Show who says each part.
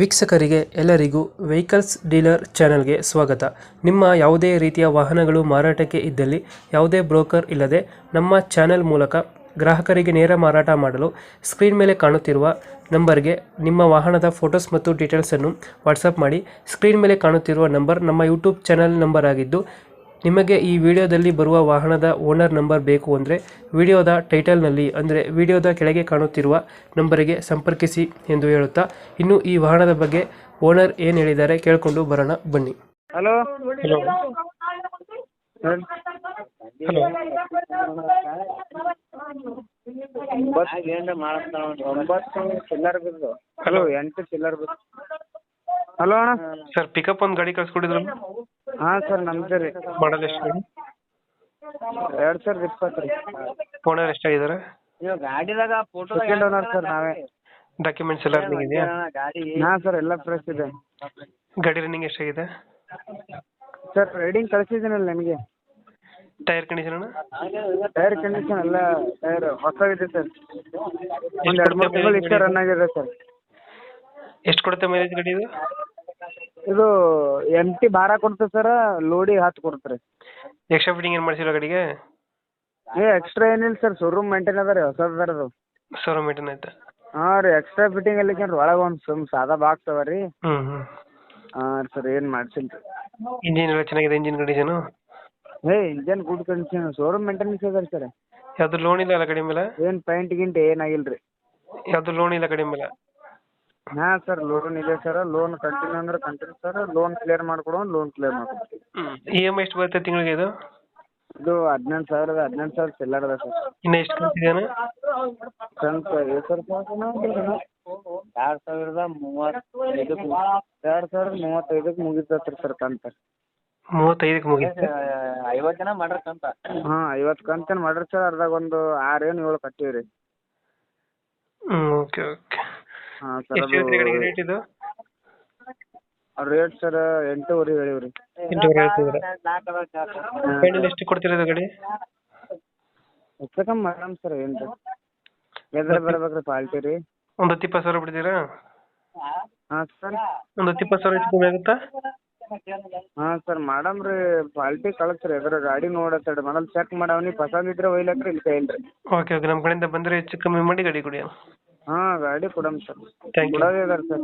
Speaker 1: ವೀಕ್ಷಕರಿಗೆ ಎಲ್ಲರಿಗೂ vehicles dealer ಚಾನೆಲ್ಗೆ ಸ್ವಾಗತ. ನಿಮ್ಮ ಯಾವುದೇ ರೀತಿಯ ವಾಹನಗಳು ಮಾರಾಟಕ್ಕೆ ಇದ್ದಲ್ಲಿ ಯಾವುದೇ ಬ್ರೋಕರ್ ಇಲ್ಲದೆ ನಮ್ಮ ಚಾನೆಲ್ ಮೂಲಕ ಗ್ರಾಹಕರಿಗೆ ನೇರ ಮಾರಾಟ ಮಾಡಲು ಸ್ಕ್ರೀನ್ ಮೇಲೆ ಕಾಣುತ್ತಿರುವ ನಂಬರ್ಗೆ ನಿಮ್ಮ ವಾಹನದ ಫೋಟೋಸ್ ಮತ್ತು ಡೀಟೇಲ್ಸನ್ನು ವಾಟ್ಸಪ್ ಮಾಡಿ. ಸ್ಕ್ರೀನ್ ಮೇಲೆ ಕಾಣುತ್ತಿರುವ ನಂಬರ್ ನಮ್ಮ ಯೂಟ್ಯೂಬ್ ಚಾನೆಲ್ ನಂಬರ್ ಆಗಿದ್ದು, ನಿಮಗೆ ಈ ವಿಡಿಯೋದಲ್ಲಿ ಬರುವ ವಾಹನದ ಓನರ್ ನಂಬರ್ ಬೇಕು ಅಂದರೆ ವಿಡಿಯೋದ ಟೈಟಲ್ನಲ್ಲಿ ಅಂದರೆ ವಿಡಿಯೋದ ಕೆಳಗೆ ಕಾಣುತ್ತಿರುವ ನಂಬರಿಗೆ ಸಂಪರ್ಕಿಸಿ ಎಂದು ಹೇಳುತ್ತಾ, ಇನ್ನು ಈ ವಾಹನದ ಬಗ್ಗೆ ಓನರ್ ಏನು ಹೇಳಿದ್ದಾರೆ ಕೇಳಿಕೊಂಡು ಬರೋಣ ಬನ್ನಿ.
Speaker 2: ಹಲೋ
Speaker 1: ಹಲೋ ಹಲೋ
Speaker 2: ಒಂಬತ್ತು ಚಿಲ್ಲರ್ ಬಿದ್ದು. ಹಲೋ 8 ಚಿಲ್ಲರ್ ಬಿದ್ದು. ಹಲೋ ಅಣ್ಣ.
Speaker 1: ಸರ್, ಪಿಕಪ್ ಒಂದು ಗಾಡಿ ಕಳ್ಸ್ಕೊಟ್ಟಿದ್ರು.
Speaker 2: ಹಾಂ ಸರ್, ನಮ್ದು ರೀ.
Speaker 1: ಮಾಡಲ್ ಎಷ್ಟು?
Speaker 2: 2020 ರೀ.
Speaker 1: ಓನರ್ ಎಷ್ಟಾಗಿದ್ದಾರೆ?
Speaker 2: ಸೆಕೆಂಡ್ ಓನರ್ ಸರ್ ನಾವೇ.
Speaker 1: ಡಾಕ್ಯುಮೆಂಟ್ಸ್ ಎಲ್ಲ ರನ್ನಿಂಗ್ ಇದೆಯಾ?
Speaker 2: ಹಾಂ ಸರ್, ಎಲ್ಲ ಫ್ರೆಶ್ ಇದೆ.
Speaker 1: ಗಾಡಿ ರನ್ನಿಂಗ್ ಎಷ್ಟಾಗಿದೆ?
Speaker 2: ಸರ್ ರೈಡಿಂಗ್ ಕಳಿಸಿದ್ದೀನಲ್ಲ ನಿಮಗೆ.
Speaker 1: Tyre condition?
Speaker 2: ಟೈರ್ ಕಂಡೀಷನ್ ಎಲ್ಲ ಟೈರ್ ಹೊಸದಿದೆ ಸರ್. ಒಂದು 2-3 ತಿಂಗಳು ಇಷ್ಟೇ ರನ್ ಆಗಿದೆ ಸರ್.
Speaker 1: ಎಷ್ಟು ಕೊಡುತ್ತೆ ಮೈಲೇಜ್ ಗಾಡಿ ಇದು?
Speaker 2: ಇದು ಎಂಟಿ ಭಾರ ಕೊಡ್ತದೆ ಸರ್, ಲೋಡಿ 10 ಕೊಡ್ತಾರೆ.
Speaker 1: ಎಕ್ಸ್ಟ್ರಾ ಫಿಟ್ಟಿಂಗ್ ಏನು ಮಾಡಿಸಿಲ್ಲ ಗಾಡಿಗೆ?
Speaker 2: ಎಕ್ಸ್ಟ್ರಾ ಏನಿಲ್ಲ ಸರ್, ಶೋರೂಮ್ ಮೇಂಟೈನ್ ಅದ ರೀ, ಹೊಸದು ಅದ ಅದು.
Speaker 1: ಶೋರೂಮ್ ಮೇಂಟೈನ್ ಆಯ್ತಾ?
Speaker 2: ಹಾಂ ರೀ, ಎಕ್ಸ್ಟ್ರಾ ಫಿಟ್ಟಿಂಗ್ ಅಲ್ಲಿಕೇನ್ರಿ ಒಳಗೆ ಒಂದು ಸಾದಾ ಬಾಕ್ಸ್ ಅವ ರೀ.
Speaker 1: ಹ್ಞೂ.
Speaker 2: ಹಾಂ ಸರ್, ಏನು ಮಾಡ್ಸಿಲ್ಲ ರೀ.
Speaker 1: ಇಂಜಿನ್ ಎಲ್ಲ ಚೆನ್ನಾಗಿದೆ? Engine condition?
Speaker 2: Engine good condition, showroom maintenance ಅದ ರೀ ಸರ್.
Speaker 1: ಯಾವುದು ಲೋನ್ ಇಲ್ಲ ಅಲ್ಲ ಗಾಡಿ ಮೇಲೆ?
Speaker 2: ಏನು ಪೈಂಟ್ ಗಿಂಟ್ ಏನಾಗಿಲ್ಲ ರೀ.
Speaker 1: ಯಾವುದು ಲೋನ್ ಇಲ್ಲ ಗಾಡಿ ಮೇಲೆ?
Speaker 2: ಹಾಂ ಸರ್, ಲೋನ್ ಇದೆ ಸರ್. ಲೋನ್ ಕಂಟಿನ್ಯೂ ಅಂದ್ರೆ ಕಂಟಿನ್ಯೂ ಸರ್. ಲೋನ್ ಕ್ಲಿಯರ್ ಮಾಡ್ಕೊಡೋ, ಲೋನ್ ಕ್ಲಿಯರ್ ಮಾಡ್ಕೊಡ್ತೀವಿ.
Speaker 1: EMI ಎಷ್ಟು ಬರುತ್ತೆ ತಿಂಗಳಿಗೆ ಇದು?
Speaker 2: ಇದು 18,000 ಚಿಲ್ಲರ್ ಅದ ಸರ್.
Speaker 1: ಇನ್ನು ಎಷ್ಟು ಕಂತಿದೆಯಾ?
Speaker 2: ಕಂತು 2035ಕ್ಕೆ ಮುಗಿತೈತೆ ರೀ ಸರ್ ಕಂತು.
Speaker 1: 35ಕ್ಕೆ ಮುಗಿಯುತ್ತೆ?
Speaker 2: 50 ಜನ ಮಾಡ್ರಿ ಕಂತ. ಹಾಂ, 50 ಕಂತೇನು ಮಾಡ್ರಿ ಸರ್. ಅರ್ಧಾಗ ಒಂದು 6 ಏನು 7 ಕಟ್ಟಿವಿ ರೀ.
Speaker 1: Okay okay.
Speaker 2: ಹಾಂ ಸರ್,
Speaker 1: ಎಷ್ಟು ಹೇಳ್ತೀರಿ ಗಾಡಿಗೆ ರೇಟ್ ಇದು?
Speaker 2: ರೇಟ್ ಸರ್ 8.5 ಹೇಳಿವಿ ರೀ.
Speaker 1: 8.5 ಹೇಳ್ತಿದ್ದೀರಾ? ಫೈನಲ್ ಎಷ್ಟು ಕೊಡ್ತೀರಾ ಇದು ಗಾಡಿ?
Speaker 2: ಹೆಚ್ಚು ಕಮ್ಮಿ ಮಾಡಮ್ ಸರ್. ಏನು ರೀ ಎದ್ರ ಬರ್ಬೇಕ್ರಿ ಪಾಲ್ಟಿ ರೀ.
Speaker 1: ಒಂದು 10-20 ಸಾವಿರ ಬಿಡ್ತೀರಾ?
Speaker 2: ಹಾಂ ಸರ್,
Speaker 1: ಒಂದು 20 ಸಾವಿರ ಹೆಚ್ಚು ಕಮ್ಮಿ ಆಗುತ್ತಾ?
Speaker 2: ಹಾಂ ಸರ್, ಮಾಡಮ್ ರೀ. ಪಾಲ್ಟಿ ಕಳಿಸ್ರಿ. ಎದ್ರ ಗಾಡಿ ನೋಡತ್ತೇಳಿ ಮೊದಲು ಚೆಕ್ ಮಾಡವ್ನಿ. ಪಸಂದ್ ಇದ್ರೆ ಒಯ್ಲಕ್ರಿ, ಇಲ್ಲ ಇಲ್ಲ ರೀ.
Speaker 1: ಓಕೆ ಓಕೆ, ನಮ್ಮ ಕಡೆಯಿಂದ ಬಂದರೆ ಹೆಚ್ಚು ಕಮ್ಮಿ ಮಾಡಿ ಗಾಡಿ ಕೊಡಿ.
Speaker 2: ಹಾಂ, ಗಾಡಿ ಕೊಡಮ್ ಸರ್.
Speaker 1: Thank you.
Speaker 2: ಕೊಡೋದೇ ಇದಾರೆ ಸರ್.